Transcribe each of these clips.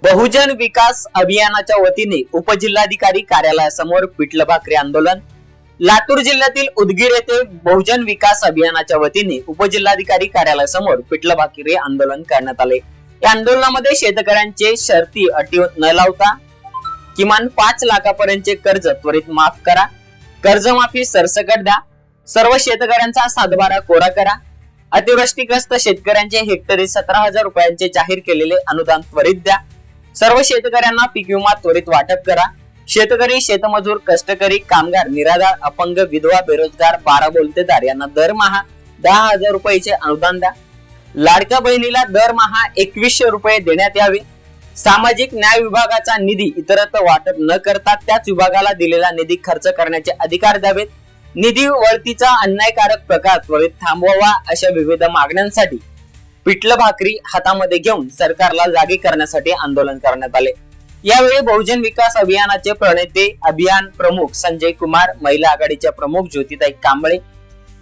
बहुजन विकास अभियानाच्या वतीने उपजिल्हाधिकारी कार्यालयासमोर पिठलं भाकरी आंदोलन। लातूर जिल्ह्यातील उदगीर येथे बहुजन विकास अभियानाच्या वतीने उपजिल्हाधिकारी कार्यालयासमोर पिठलं भाकरी आंदोलन करण्यात आले। या आंदोलनामध्ये शेतकऱ्यांचे शर्ती अटी न लावता किमान 5 लाखापर्यंतचे कर्ज त्वरित माफ करा, कर्जमाफी सरसकट द्या, सर्व शेतकऱ्यांचा सातबारा कोरा करा, अतिवृष्टीग्रस्त शेतकऱ्यांचे हेक्टरी 17,000 रुपयांचे जाहीर केलेले अनुदान त्वरित द्या, सर्व शेतकऱ्यांना पीक विमा त्वरित वाटप करा, शेतकरी, शेतमजूर, कष्टकरी, कामगार, निराधार, अपंग, विधवा, बेरोजगार, 12 बोलतेदार यांना दरमहा 10,000 रुपयाचे अनुदान द्या, लाडक्या बहिणीला दरमहा 2100 रुपये देण्यात यावे, सामाजिक न्याय विभागाचा निधी इतरत्र वाटप न करता त्याच विभागाला दिलेला निधी खर्च करण्याचे अधिकार द्यावेत, निधी वळतीचा अन्यायकारक प्रकार त्वरित थांबवावा अशा विविध मागण्यांसाठी पिठलं भाकरी हातामध्ये घेऊन सरकारला जागे करण्यासाठी आंदोलन करण्यात आले। यावेळी बहुजन विकास अभियानाचे प्रणेते अभियान प्रमुख संजय कुमार, महिला आघाडीच्या प्रमुख ज्योतिताई कांबळे,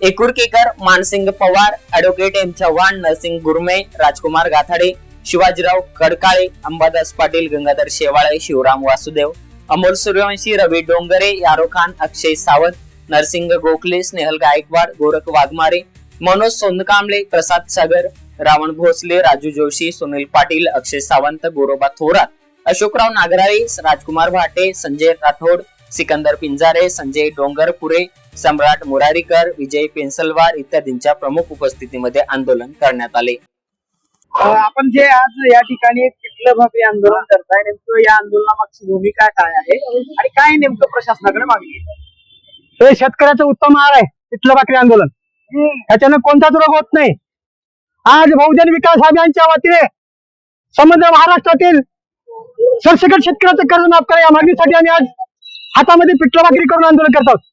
एकुरकेकर, मानसिंग पवार, ॲडव्होकेट एम चव्हाण, नरसिंग गुरमे, राजकुमार गाथाडे, शिवाजीराव कडकाळे, अंबादास पाटील, गंगाधर शेवाळे, शिवराम वासुदेव, अमोल सूर्यवंशी, रवी डोंगरे, यारो खान, अक्षय सावंत, नरसिंग गोखले, स्नेहल गायकवाड, गोरख वाघमारे, मनोज सोनकांबळे, प्रसाद सागर, रावण भोसले, राजू जोशी, सुनील पाटील, अक्षय सावंत, गोरोबा थोरात, अशोकराव नागराळे, राजकुमार भाटे, संजय राठोड, सिकंदर पिंजारे, संजय डोंगरपुरे, सम्राट मुरारीकर, विजय पेन्सलवार इत्यादींच्या प्रमुख उपस्थितीमध्ये आंदोलन करण्यात आले। आपण जे आज या ठिकाणी पिठलं भाकरी आंदोलन करताय, नेमकं या आंदोलनामागची भूमिका काय आहे आणि काय नेमकं प्रशासनाकडे मागणी आहे? हे शेतकऱ्याचं उत्तम आहार आहे पिठलं भाकरी आंदोलन। याच्यानं कोणताच रोग होत नाही। आज बहुजन विकास अभियानाच्या वतीने समग्र महाराष्ट्रातील सरसकट शेतकऱ्याचं कर्ज माफ करा या मागणीसाठी आम्ही आज हातामध्ये पिठलं भाकरी करून आंदोलन करत आहोत।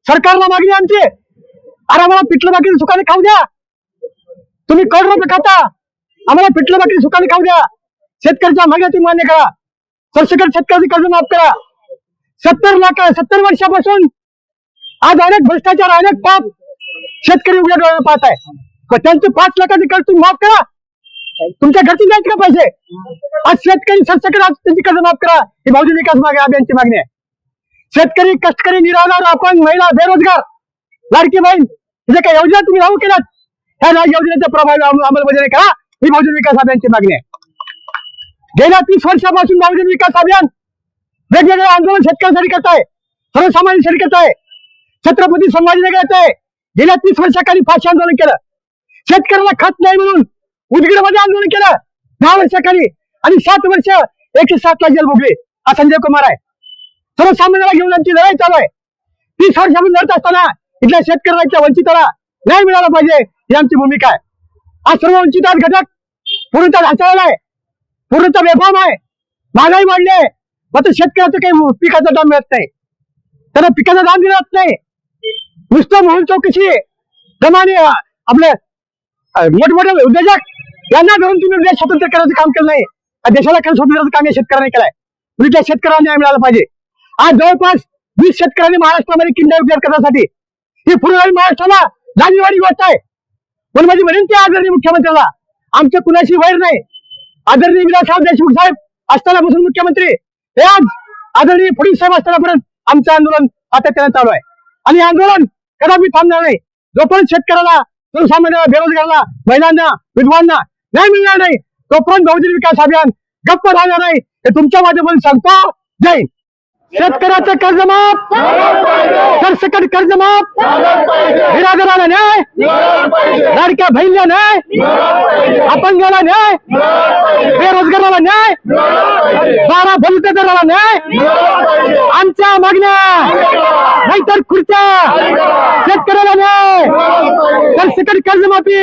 सरकारला मागणी आमची, अरे आम्हाला पिठलं भाकरी सुखाने खाऊ द्या। तुम्ही करोड रुपये खाता, आम्हाला पिठलं भाकरी सुखाने खाऊ द्या। शेतकऱ्याच्या मागण्या तुम्ही मान्य करा, सरसकट शेतकऱ्याचे कर्ज माफ करा। 70 वर्षापासून आज अनेक भ्रष्टाचार, अनेक पाप शेतकरी उघड्या डोळ्याने पाहत आहे, पण त्यांचं 5 लाखाचे कर्ज तुम्ही माफ करा। तुमच्या घरचे द्यायचे का पैसे? आज शेतकरी सरसकट आज त्यांची कर्ज माफ करा, ही बहुजन विकास अभियानची मागणी आहे। शेतकरी, कष्टकरी, निराधार, अपंग, महिला, बेरोजगार, लाडकी बहीण जे काही योजना तुम्ही लागू केल्यात, ह्या योजनेचा प्रभावी अंमलबजावणी करा, ही बहुजन विकास अभियानची मागणी आहे। गेल्या 30 वर्षापासून बहुजन विकास अभियान वेगवेगळे आंदोलन शेतकऱ्यांसाठी करत आहे, सर्वसामान्यांसाठी करत आहे। छत्रपती संभाजीनगर येथे गेल्या 30 वर्षाखाली फाशी आंदोलन केलं, शेतकऱ्याला खत नाही म्हणून उदगीर मध्ये आंदोलन केलं 10 वर्षाखाली, आणि 7 वर्ष 107 ला जेल भोगली। हा संजय कुमार आहे। सर्वसामान्याला घेऊन आमची लढाई चालू आहे। 30 वर्षापासून लढत असताना इथल्या शेतकऱ्याला, इथल्या वंचिताला न्याय मिळाला पाहिजे, ही आमची भूमिका आहे। आज सर्व वंचित घटक पूर्णतः ढासळला आहे, पूर्णतः बेफाम आहे, महागाई वाढली आहे, मात्र शेतकऱ्याचं काही पिकाचा दाम मिळत नाही, त्यांना पिकाचा दाम मिळत नाही। नुसतं मोहन चौकशी प्रमाणे आपले मोठमोठे उद्योजक यांना धरून तुम्ही देश स्वतंत्र करायचं काम केलं नाही, देशाला काही स्वतंत्र काम या शेतकऱ्यांनी केलंय, म्हणजे त्या शेतकऱ्यांना न्याय मिळाला पाहिजे। आज जवळपास 20 शेतकऱ्यांनी महाराष्ट्रामध्ये किंडा विचार करण्यासाठी ही पूर्ण महाराष्ट्राला जाणीवाडी गोष्ट आहे। पण माझी विनंती आहे आदरणीय मुख्यमंत्र्याला, आमचं कुणाशी वैर नाही। आदरणीय विलासराव देशमुख साहेब असतानापासून मुख्यमंत्री, हे आज आदरणीय फडणवीस साहेब असतानापर्यंत आमचं आंदोलन सातत्याने चालू आहे, आणि आंदोलन कदापि थांबणार नाही जोपर्यंत शेतकऱ्याला, सर्वसामान्यांना, बेरोजगारांना, महिलांना, विधवांना न्याय मिळणार नाही, तोपर्यंत बहुजन विकास अभियान गप्प राहणार नाही, हे तुमच्या माध्यमातून सांगतो। जय हिंद। शेतकऱ्याचं कर्ज माफ, सरसकट कर्ज माफ, निराधाराला न्याय, लाडक्या बहिणीला न्याय, अपंगाला न्याय, बेरोजगाराला न्याय, 12 बोलतेदाराला न्याय, आमच्या मागण्या नाहीतर खुर्च्या, शेतकऱ्याला न्याय, सरसकट कर्जमाफी।